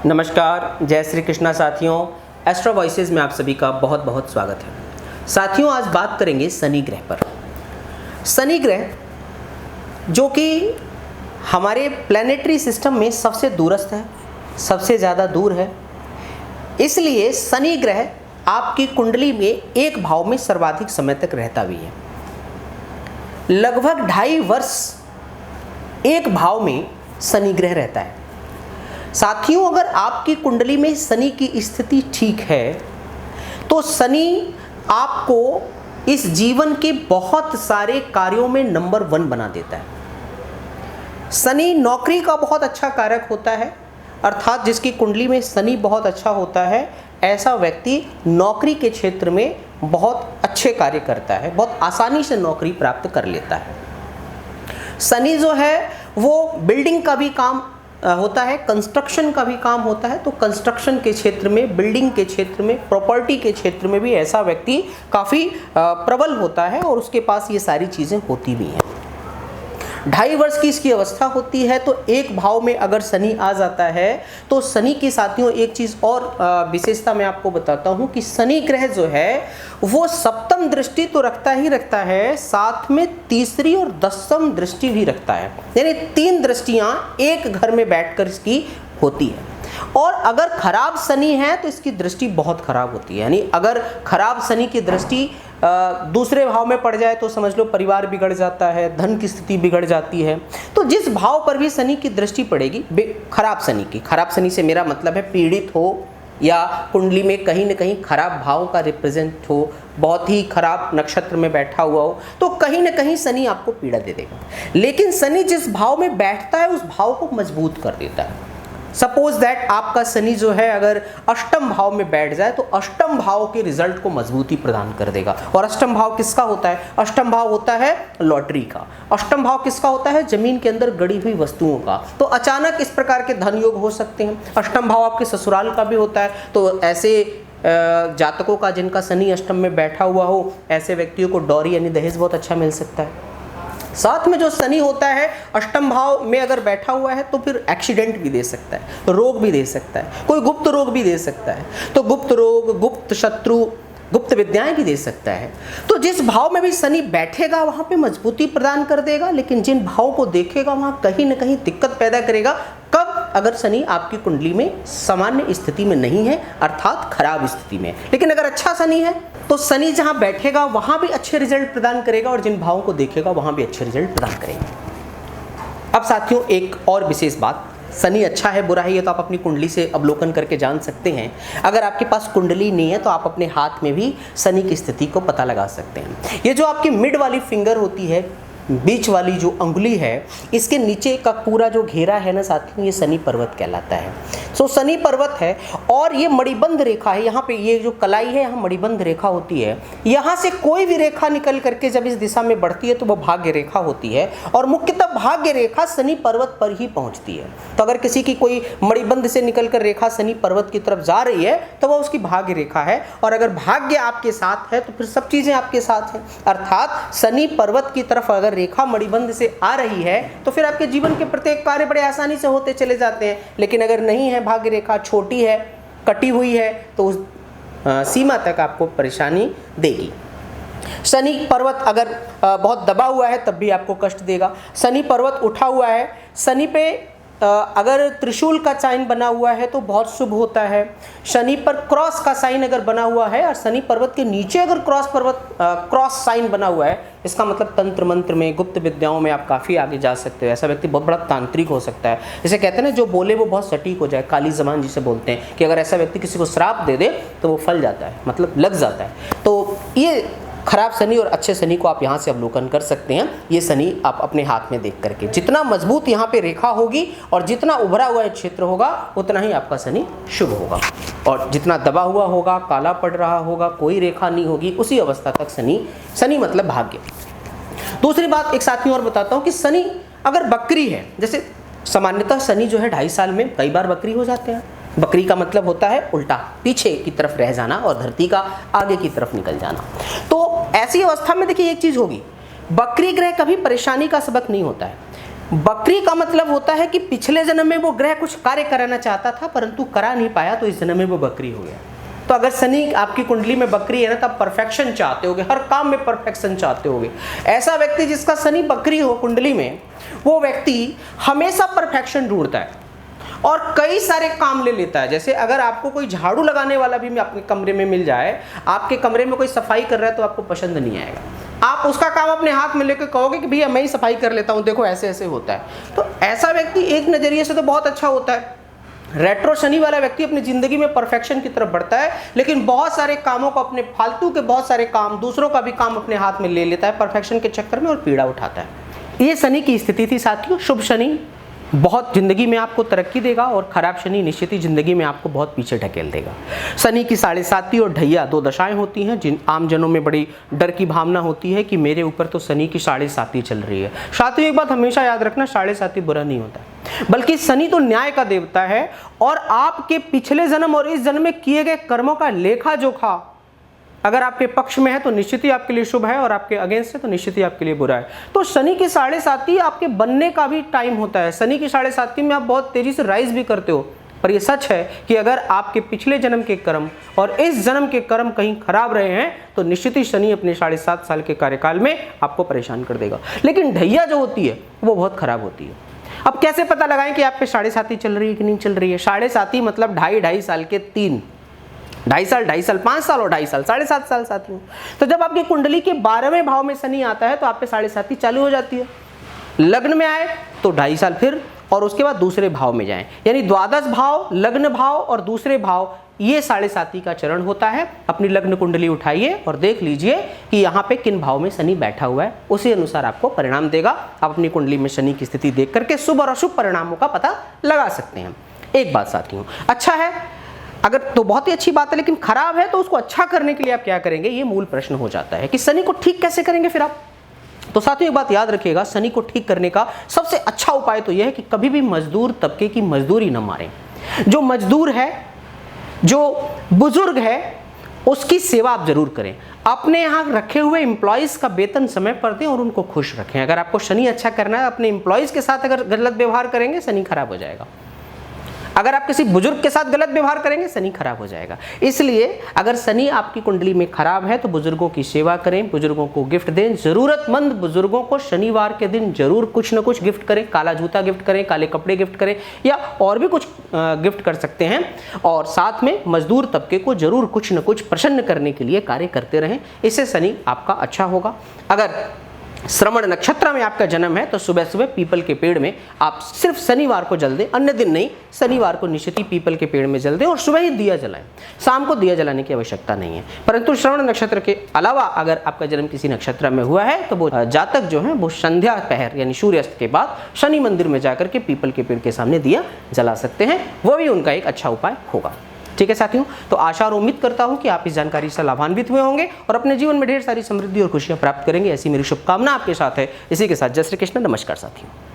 नमस्कार, जय श्री कृष्णा साथियों। एस्ट्रो वॉइसेस में आप सभी का बहुत बहुत स्वागत है। साथियों, आज बात करेंगे शनि ग्रह पर। शनि ग्रह जो कि हमारे प्लैनेटरी सिस्टम में सबसे दूरस्थ है, सबसे ज़्यादा दूर है, इसलिए शनि ग्रह आपकी कुंडली में एक भाव में सर्वाधिक समय तक रहता भी है। लगभग 2.5 वर्ष एक भाव में शनि ग्रह रहता है। साथियों, अगर आपकी कुंडली में शनि की स्थिति ठीक है तो शनि आपको इस जीवन के बहुत सारे कार्यों में नंबर 1 बना देता है। शनि नौकरी का बहुत अच्छा कारक होता है, अर्थात जिसकी कुंडली में शनि बहुत अच्छा होता है ऐसा व्यक्ति नौकरी के क्षेत्र में बहुत अच्छे कार्य करता है, बहुत आसानी से नौकरी प्राप्त कर लेता है। शनि जो है वो बिल्डिंग का भी काम होता है, कंस्ट्रक्शन का भी काम होता है। तो कंस्ट्रक्शन के क्षेत्र में, बिल्डिंग के क्षेत्र में, प्रॉपर्टी के क्षेत्र में भी ऐसा व्यक्ति काफ़ी प्रबल होता है और उसके पास ये सारी चीज़ें होती भी हैं। 2.5 वर्ष की इसकी अवस्था होती है। तो एक भाव में अगर शनि आ जाता है तो शनि की साथियों एक चीज़ और विशेषता मैं आपको बताता हूँ कि शनि ग्रह जो है वो सप्तम दृष्टि तो रखता ही रखता है, साथ में तीसरी और 10वीं दृष्टि भी रखता है। यानी 3 दृष्टियाँ एक घर में बैठकर इसकी होती है। और अगर खराब शनि है तो इसकी दृष्टि बहुत खराब होती है। यानी अगर खराब शनि की दृष्टि दूसरे भाव में पड़ जाए तो समझ लो परिवार बिगड़ जाता है, धन की स्थिति बिगड़ जाती है। तो जिस भाव पर भी शनि की दृष्टि पड़ेगी, खराब शनि की, खराब शनि से मेरा मतलब है पीड़ित हो या कुंडली में कहीं न कहीं खराब भाव का रिप्रेजेंट हो, बहुत ही खराब नक्षत्र में बैठा हुआ हो, तो कहीं न कहीं शनि आपको पीड़ा दे देगा। लेकिन शनि जिस भाव में बैठता है उस भाव को मजबूत कर देता है। सपोज दैट आपका शनि जो है अगर अष्टम भाव में बैठ जाए तो अष्टम भाव के रिजल्ट को मजबूती प्रदान कर देगा। और अष्टम भाव किसका होता है? अष्टम भाव होता है लॉटरी का। अष्टम भाव किसका होता है? जमीन के अंदर गड़ी हुई वस्तुओं का। तो अचानक इस प्रकार के धन योग हो सकते हैं। अष्टम भाव आपके ससुराल का भी होता है। तो ऐसे जातकों का जिनका शनि अष्टम में बैठा हुआ हो, ऐसे व्यक्तियों को डॉरी यानी दहेज बहुत अच्छा मिल सकता है। साथ में जो शनि होता है अष्टम भाव में अगर बैठा हुआ है तो फिर एक्सीडेंट भी दे सकता है, रोग भी दे सकता है, कोई गुप्त रोग भी दे सकता है। तो गुप्त रोग, गुप्त शत्रु, गुप्त विद्याएं भी दे सकता है। तो जिस भाव में भी शनि बैठेगा वहाँ पे मजबूती प्रदान कर देगा, लेकिन जिन भाव को देखेगा वहाँ कहीं न कहीं दिक्कत पैदा करेगा। कब? अगर शनि आपकी कुंडली में सामान्य स्थिति में नहीं है, अर्थात खराब स्थिति में। लेकिन अगर अच्छा शनि है तो शनि जहाँ बैठेगा वहाँ भी अच्छे रिजल्ट प्रदान करेगा और जिन भावों को देखेगा वहाँ भी अच्छे रिजल्ट प्रदान करेगा। अब साथियों एक और विशेष बात, शनि अच्छा है बुरा है ये तो आप अपनी कुंडली से अवलोकन करके जान सकते हैं। अगर आपके पास कुंडली नहीं है तो आप अपने हाथ में भी शनि की स्थिति को पता लगा सकते हैं। ये जो आपकी मिड वाली फिंगर होती है, बीच वाली जो अंगुली है, इसके नीचे का पूरा जो घेरा है ना साथियों, ये शनि पर्वत कहलाता है। सो शनि पर्वत है और ये मणिबंध रेखा है। यहाँ पे ये जो कलाई है यहाँ मणिबंध रेखा होती है। यहाँ से कोई भी रेखा निकल करके जब इस दिशा में बढ़ती है तो वो भाग्य रेखा होती है और मुख्यतः भाग्य रेखा शनि पर्वत पर ही पहुँचती है। तो अगर किसी की कोई मणिबंध से निकल कर रेखा शनि पर्वत की तरफ जा रही है तो वह उसकी भाग्य रेखा है। और अगर भाग्य आपके साथ है तो फिर सब चीज़ें आपके साथ हैं। अर्थात शनि पर्वत की तरफ अगर रेखा मणिबंध से आ रही है तो फिर आपके जीवन के प्रत्येक कार्य बड़े आसानी से होते चले जाते हैं। लेकिन अगर नहीं है, भाग्य रेखा छोटी है, कटी हुई है, तो उस सीमा तक आपको परेशानी देगी। शनि पर्वत अगर बहुत दबा हुआ है तब भी आपको कष्ट देगा। शनि पर्वत उठा हुआ है, शनि पे अगर त्रिशूल का साइन बना हुआ है तो बहुत शुभ होता है। शनि पर क्रॉस का साइन अगर बना हुआ है और शनि पर्वत के नीचे अगर क्रॉस साइन बना हुआ है, इसका मतलब तंत्र मंत्र में, गुप्त विद्याओं में आप काफ़ी आगे जा सकते हो। ऐसा व्यक्ति बहुत बड़ा तांत्रिक हो सकता है। जैसे कहते हैं ना, जो बोले वो बहुत सटीक हो जाए, काली ज़बान जिसे बोलते हैं, कि अगर ऐसा व्यक्ति किसी को श्राप दे दे तो वो फल जाता है, मतलब लग जाता है। तो ये खराब शनि और अच्छे शनि को आप यहाँ से अवलोकन कर सकते हैं। ये शनि आप अपने हाथ में देख करके, जितना मजबूत यहाँ पे रेखा होगी और जितना उभरा हुआ क्षेत्र होगा उतना ही आपका शनि शुभ होगा। और जितना दबा हुआ होगा, काला पड़ रहा होगा, कोई रेखा नहीं होगी, उसी अवस्था तक शनि मतलब भाग्य। दूसरी बात एक साथ में और बताता हूँ कि शनि अगर बकरी है, जैसे सामान्यतः शनि जो है 2.5 साल में कई बार बकरी हो जाते हैं। बकरी का मतलब होता है उल्टा, पीछे की तरफ रह जाना और धरती का आगे की तरफ निकल जाना। तो ऐसी अवस्था में देखिए एक चीज़ होगी, बकरी ग्रह कभी परेशानी का सबक नहीं होता है। बकरी का मतलब होता है कि पिछले जन्म में वो ग्रह कुछ कार्य कराना चाहता था परंतु करा नहीं पाया, तो इस जन्म में वो बकरी हो गया। तो अगर शनि आपकी कुंडली में बकरी है ना, तब परफेक्शन चाहते होगे, हर काम में परफेक्शन चाहते होगे। ऐसा व्यक्ति जिसका शनि बकरी हो कुंडली में, वो व्यक्ति हमेशा परफेक्शन ढूंढता है और कई सारे काम ले लेता है। जैसे अगर आपको कोई झाड़ू लगाने वाला भी आपके कमरे में मिल जाए, आपके कमरे में कोई सफाई कर रहा है, तो आपको पसंद नहीं आएगा। आप उसका काम अपने हाथ में लेकर कहोगे कि भैया मैं ही सफाई कर लेता हूँ, देखो ऐसे ऐसे होता है। तो ऐसा व्यक्ति एक नजरिए से तो बहुत अच्छा होता है। रेट्रो शनि वाला व्यक्ति अपनी जिंदगी में परफेक्शन की तरफ बढ़ता है, लेकिन बहुत सारे कामों को, अपने फालतू के बहुत सारे काम, दूसरों का भी काम अपने हाथ में ले लेता है परफेक्शन के चक्कर में और पीड़ा उठाता है। ये शनि की स्थिति थी साथियों। शुभ शनि बहुत जिंदगी में आपको तरक्की देगा और खराब शनि निश्चित ही जिंदगी में आपको बहुत पीछे ढकेल देगा। शनि की 7.5 और ढैया 2 दशाएं होती हैं, जिन आम जनों में बड़ी डर की भावना होती है कि मेरे ऊपर तो शनि की 7.5 चल रही है। साथियों एक बात हमेशा याद रखना, 7.5 बुरा नहीं होता, बल्कि शनि तो न्याय का देवता है और आपके पिछले जन्म और इस जन्म में किए गए कर्मों का लेखा जोखा अगर आपके पक्ष में है तो निश्चित ही आपके लिए शुभ है, और आपके अगेंस्ट है तो निश्चित ही आपके लिए बुरा है। तो शनि की 7.5 आपके बनने का भी टाइम होता है। शनि की 7.5 में आप बहुत तेजी से राइज भी करते हो, पर यह सच है कि अगर आपके पिछले जन्म के कर्म और इस जन्म के कर्म कहीं खराब रहे हैं तो निश्चित ही शनि अपने 7.5 साल के कार्यकाल में आपको परेशान कर देगा। लेकिन ढैया जो होती है वो बहुत खराब होती है। अब कैसे पता लगाएं कि आप पे 7.5 चल रही है कि नहीं चल रही है? 7.5 मतलब 2.5 साल के 3, 2.5 साल 5 साल और 2.5 साल 7.5 साल साथियों। तो जब आपकी कुंडली के 12वें भाव में शनि आता है तो आप पे 7.5 चालू हो जाती है। लग्न में आए तो 2.5 साल फिर, और उसके बाद दूसरे भाव में जाएं, यानी द्वादश भाव, लग्न भाव और दूसरे भाव, ये 7.5 का चरण होता है। अपनी लग्न कुंडली उठाइए और देख लीजिए कि यहाँ पे किन भाव में शनि बैठा हुआ है, उसी अनुसार आपको परिणाम देगा। आप अपनी कुंडली में शनि की स्थिति देख करके शुभ और अशुभ परिणामों का पता लगा सकते हैं। एक बात साथियों, अच्छा है अगर तो बहुत ही अच्छी बात है, लेकिन खराब है तो उसको अच्छा करने के लिए आप क्या करेंगे, ये मूल प्रश्न हो जाता है कि शनि को ठीक कैसे करेंगे फिर आप। तो साथियों एक बात याद रखिएगा, शनि को ठीक करने का सबसे अच्छा उपाय तो यह है कि कभी भी मजदूर तबके की मजदूरी न मारें। जो मजदूर है, जो बुजुर्ग है, उसकी सेवा आप जरूर करें। अपने यहाँ रखे हुए एम्प्लॉयज का वेतन समय पर दें और उनको खुश रखें। अगर आपको शनि अच्छा करना है, अपने एम्प्लॉयज के साथ अगर गलत व्यवहार करेंगे शनि खराब हो जाएगा। अगर आप किसी बुजुर्ग के साथ गलत व्यवहार करेंगे शनि खराब हो जाएगा। इसलिए अगर शनि आपकी कुंडली में खराब है तो बुजुर्गों की सेवा करें, बुजुर्गों को गिफ्ट दें। जरूरतमंद बुजुर्गों को शनिवार के दिन जरूर कुछ न कुछ गिफ्ट करें। काला जूता गिफ्ट करें, काले कपड़े गिफ्ट करें, या और भी कुछ गिफ्ट कर सकते हैं। और साथ में मजदूर तबके को जरूर कुछ न कुछ प्रसन्न करने के लिए कार्य करते रहें। इससे शनि आपका अच्छा होगा। अगर श्रवण नक्षत्र में आपका जन्म है तो सुबह सुबह पीपल के पेड़ में आप सिर्फ शनिवार को जल दें, अन्य दिन नहीं। शनिवार को निश्चित ही पीपल के पेड़ में जल दें और सुबह ही दिया जलाएं। शाम को दिया जलाने की आवश्यकता नहीं है। परंतु श्रवण नक्षत्र के अलावा अगर आपका जन्म किसी नक्षत्र में हुआ है तो वो जातक जो है वो संध्या पहर यानी सूर्यास्त के बाद शनि मंदिर में जाकर के पीपल के पेड़ के सामने दिया जला सकते हैं। वो भी उनका एक अच्छा उपाय होगा। ठीक है साथियों, तो आशा और उम्मीद करता हूं कि आप इस जानकारी से लाभान्वित हुए होंगे और अपने जीवन में ढेर सारी समृद्धि और खुशियां प्राप्त करेंगे। ऐसी मेरी शुभकामना आपके साथ है। इसी के साथ जय श्री कृष्ण, नमस्कार साथियों।